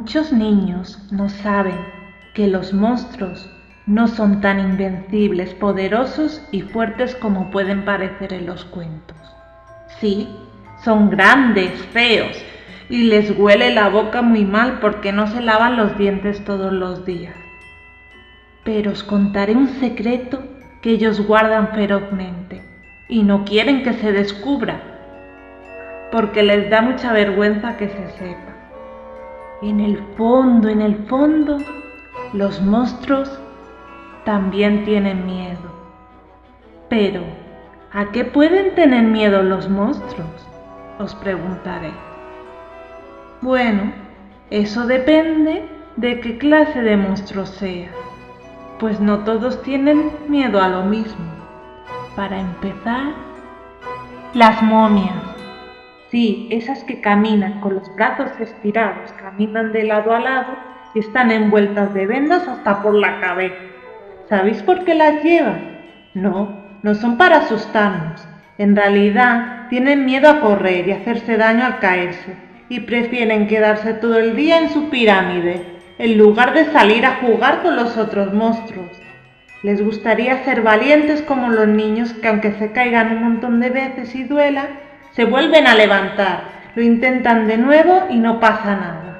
Muchos niños no saben que los monstruos no son tan invencibles, poderosos y fuertes como pueden parecer en los cuentos. Sí, son grandes, feos y les huele la boca muy mal porque no se lavan los dientes todos los días. Pero os contaré un secreto que ellos guardan ferozmente y no quieren que se descubra porque les da mucha vergüenza que se sepa. En el fondo, los monstruos también tienen miedo. Pero, ¿a qué pueden tener miedo los monstruos?, os preguntaré. Bueno, eso depende de qué clase de monstruo sea, pues no todos tienen miedo a lo mismo. Para empezar, las momias. Sí, esas que caminan con los brazos estirados, caminan de lado a lado y están envueltas de vendas hasta por la cabeza. ¿Sabéis por qué las llevan? No son para asustarnos. En realidad, tienen miedo a correr y hacerse daño al caerse y prefieren quedarse todo el día en su pirámide, en lugar de salir a jugar con los otros monstruos. Les gustaría ser valientes como los niños que aunque se caigan un montón de veces y duela, se vuelven a levantar, lo intentan de nuevo y no pasa nada.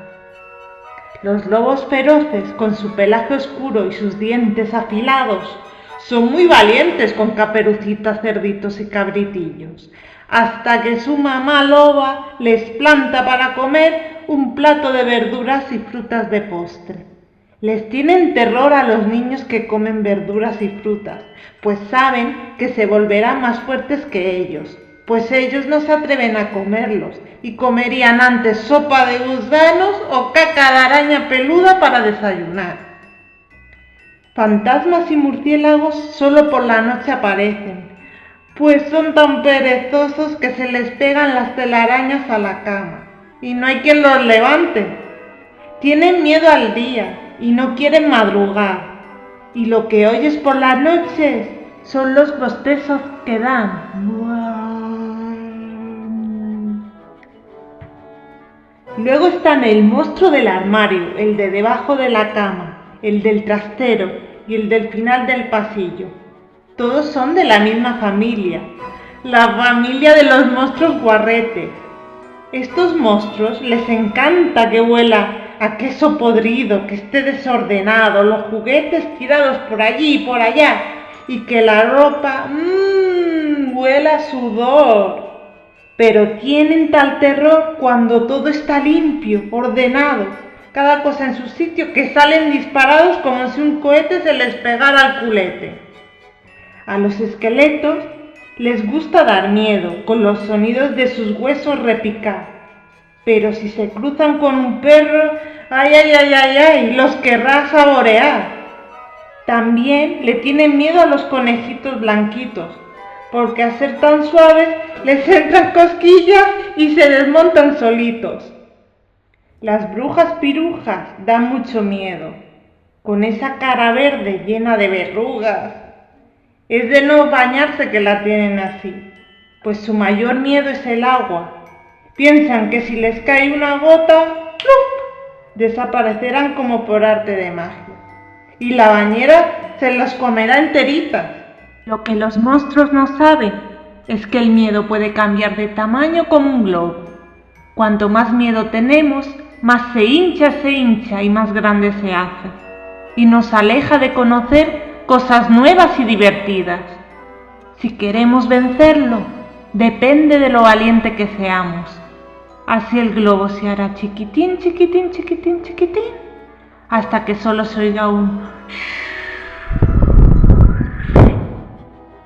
Los lobos feroces, con su pelaje oscuro y sus dientes afilados, son muy valientes con Caperucita, Cerditos y Cabritillos, hasta que su mamá loba les planta para comer un plato de verduras y frutas de postre. Les tienen terror a los niños que comen verduras y frutas, pues saben que se volverán más fuertes que ellos, pues ellos no se atreven a comerlos y comerían antes sopa de gusanos o caca de araña peluda para desayunar. Fantasmas y murciélagos solo por la noche aparecen, pues son tan perezosos que se les pegan las telarañas a la cama y no hay quien los levante. Tienen miedo al día y no quieren madrugar, y lo que oyes por las noches son los bostezos que dan. Luego están el monstruo del armario, el de debajo de la cama, el del trastero y el del final del pasillo. Todos son de la misma familia, la familia de los monstruos guarretes. Estos monstruos les encanta que huela a queso podrido, que esté desordenado, los juguetes tirados por allí y por allá, y que la ropa huela a sudor. Pero tienen tal terror cuando todo está limpio, ordenado, cada cosa en su sitio, que salen disparados como si un cohete se les pegara al culete. A los esqueletos les gusta dar miedo con los sonidos de sus huesos repicar, pero si se cruzan con un perro, ¡ay! Los querrá saborear. También le tienen miedo a los conejitos blanquitos, porque al ser tan suaves les entran cosquillas y se desmontan solitos. Las brujas pirujas dan mucho miedo, con esa cara verde llena de verrugas. Es de no bañarse que la tienen así, pues su mayor miedo es el agua. Piensan que si les cae una gota, ¡pluf!, desaparecerán como por arte de magia, y la bañera se las comerá enteritas. Lo que los monstruos no saben es que el miedo puede cambiar de tamaño como un globo. Cuanto más miedo tenemos, más se hincha y más grande se hace, y nos aleja de conocer cosas nuevas y divertidas. Si queremos vencerlo, depende de lo valiente que seamos. Así el globo se hará chiquitín, hasta que solo se oiga un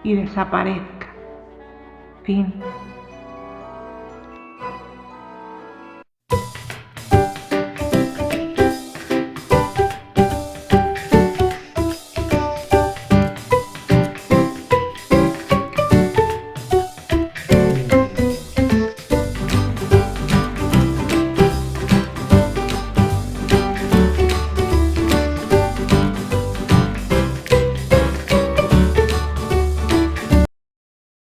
y desaparezca. Fin.